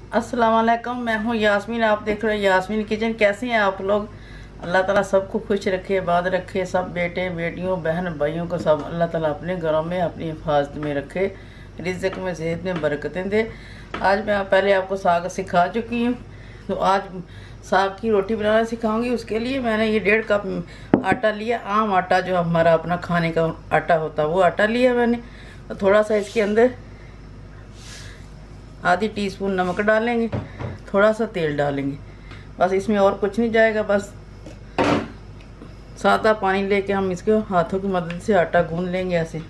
अस्सलाम वालेकुम, मैं हूँ यास्मीन। आप देख रहे हैं यास्मीन किचन। कैसे हैं आप लोग? अल्लाह ताला सबको खुश रखे, आबाद रखे। सब बेटे बेटियों बहन भाइयों को सब अल्लाह ताला अपने घरों में अपनी हिफाजत में रखे, रिज़्क़ में सेहत में बरकतें दे। आज मैं पहले आपको साग सिखा चुकी हूँ, तो आज साग की रोटी बनाना सिखाऊंगी। उसके लिए मैंने ये 1.5 कप आटा लिया। आम आटा जो हमारा अपना खाने का आटा होता है वो आटा लिया मैंने। तो थोड़ा सा इसके अंदर आधी टीस्पून नमक डालेंगे, थोड़ा सा तेल डालेंगे, बस इसमें और कुछ नहीं जाएगा। बस सादा पानी लेके हम इसको हाथों की मदद से आटा गूंद लेंगे। ऐसे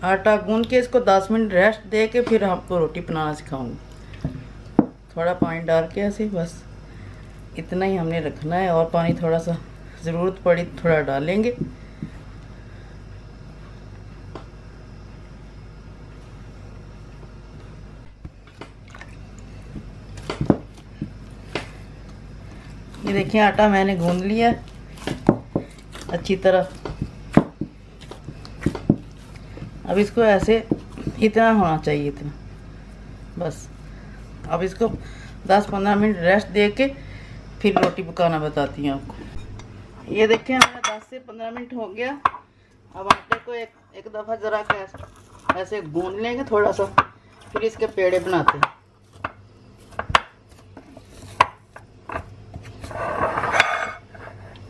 आटा गूंद के इसको 10 मिनट रेस्ट दे के फिर आपको रोटी बनाना सिखाऊंगी। थोड़ा पानी डाल के ऐसे बस इतना ही हमने रखना है, और पानी थोड़ा सा ज़रूरत पड़ी थोड़ा डालेंगे। ये देखिए आटा मैंने गूंद लिया अच्छी तरह। अब इसको ऐसे इतना होना चाहिए, इतना बस। अब इसको 10-15 मिनट रेस्ट दे के फिर रोटी पकाना बताती हूँ आपको। ये देखिए हमारा 10 से 15 मिनट हो गया। अब आटे को एक दफ़ा ज़रा ऐसे गूंद लेंगे थोड़ा सा, फिर इसके पेड़े बनाते हैं।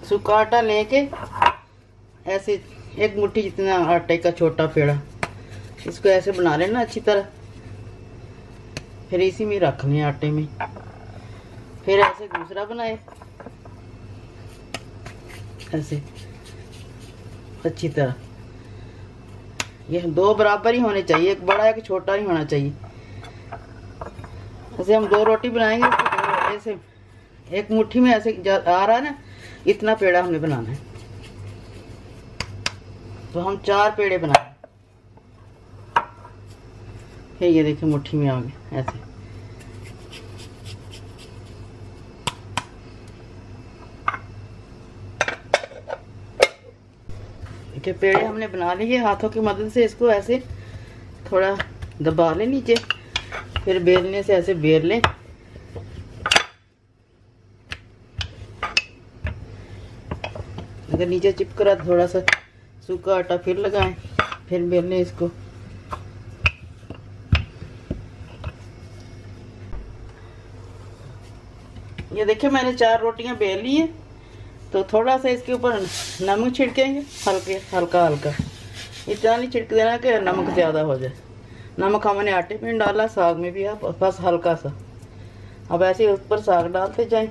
सूखा आटा लेके ऐसे एक मुट्ठी जितना आटे का छोटा पेड़ा, इसको ऐसे बना लेना अच्छी तरह। फिर इसी में रख लें आटे में। फिर ऐसे दूसरा बनाए ऐसे अच्छी तरह। ये 2 बराबर ही होने चाहिए, एक बड़ा एक छोटा ही होना चाहिए। ऐसे हम 2 रोटी बनाएंगे, ऐसे एक मुट्ठी में ऐसे आ रहा है ना, इतना पेड़ा हमने बनाना है। तो हम 4 पेड़े बनाए। फिर ये देखिए मुट्ठी में आ गए ऐसे। देखिए पेड़े हमने बना लिए। हाथों की मदद से इसको ऐसे थोड़ा दबा लें नीचे, फिर बेलने से ऐसे बेल लें। अगर नीचे चिपक रहा थोड़ा सा सूखा आटा फिर लगाएं, फिर बेलने इसको। ये देखिए मैंने 4 रोटियां बेल ली हैं। तो थोड़ा सा इसके ऊपर नमक छिड़केंगे, हल्का हल्का। इतना नहीं छिड़क देना कि नमक ज़्यादा हो जाए। नमक हमने आटे में डाला, साग में भी है, बस हल्का सा। अब ऐसे ऊपर साग डालते जाएं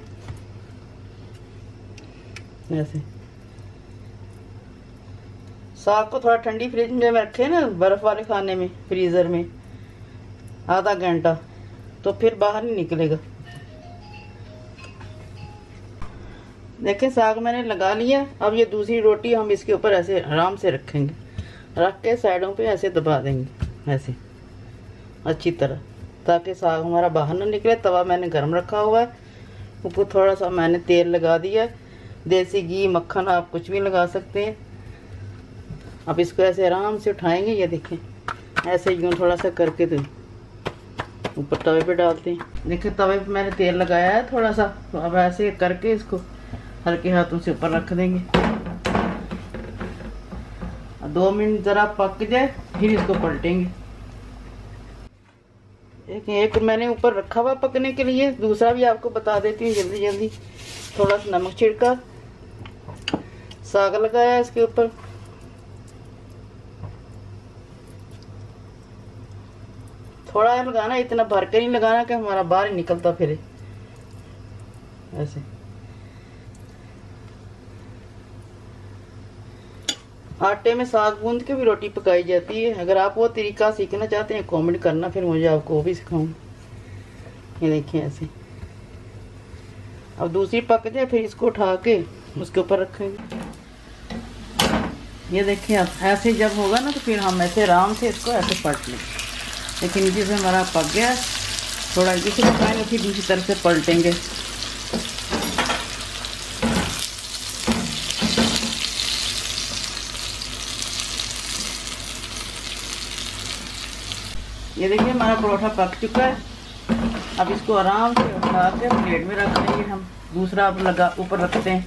ऐसे। साग को थोड़ा ठंडी फ्रिज में रखे ना, बर्फ़ वाले खाने में, फ्रीज़र में आधा घंटा, तो फिर बाहर नहीं निकलेगा। देखें साग मैंने लगा लिया। अब ये दूसरी रोटी हम इसके ऊपर ऐसे आराम से रखेंगे, रख के साइडों पे ऐसे दबा देंगे ऐसे अच्छी तरह, ताकि साग हमारा बाहर ना निकले। तवा मैंने गर्म रखा हुआ है, ऊपर थोड़ा सा मैंने तेल लगा दिया। देसी घी मक्खन आप कुछ भी लगा सकते हैं। अब इसको ऐसे आराम से उठाएंगे। ये देखें ऐसे यूँ थोड़ा सा करके तो ऊपर तवे पे डालते हैं। देखिए तवे पे मैंने तेल लगाया है थोड़ा सा। तो अब ऐसे करके इसको हल्के हाथों से ऊपर रख देंगे। 2 मिनट ज़रा पक जाए फिर इसको पलटेंगे। एक मैंने ऊपर रखा हुआ पकने के लिए, दूसरा भी आपको बता देती हूँ जल्दी जल्दी। थोड़ा सा नमक छिड़का, साग लगाया इसके ऊपर, थोड़ा लगाना, इतना भर के नहीं लगाना कि हमारा बाहर ही निकलता फिरे ऐसे। आटे में साग गूंद के भी रोटी पकाई जाती है। अगर आप वो तरीका सीखना चाहते हैं कमेंट करना, फिर मुझे आपको वो भी सिखाऊंगी। ये देखिए ऐसे। अब दूसरी पक जाए फिर इसको उठा के उसके ऊपर रखेंगे। ये देखिए अब ऐसे जब होगा ना, तो फिर हम ऐसे आराम से इसको ऐसे पलट लें। लेकिन नीचे से हमारा पक गया, थोड़ा इसे पकाएंगे फिर दूसरी तरफ से पलटेंगे। ये देखिए हमारा परोठा पक चुका है। अब इसको आराम से उठा के प्लेट में रख देंगे हम। दूसरा अब लगा ऊपर रखते हैं।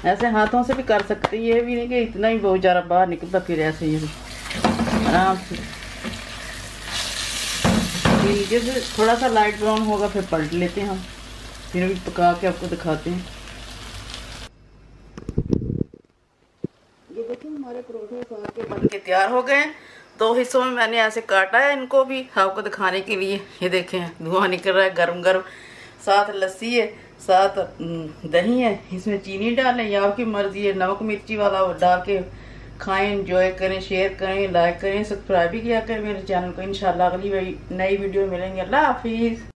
ऐसे हाथों से भी कर सकते हैं, ये भी नहीं कि इतना ही बहुत ज़्यादा बाहर निकलता, फिर ऐसे ही आराम से नीचे से थोड़ा सा लाइट ब्राउन होगा फिर पलट लेते हैं हम, फिर भी पका के आपको दिखाते हैं। ये देखिए हमारे परोठे साग के बन के तैयार हो गए हैं। 2 हिस्सों में मैंने ऐसे काटा है इनको भी आपको दिखाने के लिए। ये देखें धुआं निकल रहा है गरम गरम, साथ लस्सी है, साथ दही है। इसमें चीनी डालें या आपकी मर्जी है, नमक मिर्ची वाला डाल के खाएं, एंजॉय करें, शेयर करें, लाइक करें, सब्सक्राइब भी किया करें मेरे चैनल को। इंशाल्लाह अगली नई वीडियो मिलेंगे। अल्लाह हाफिज़।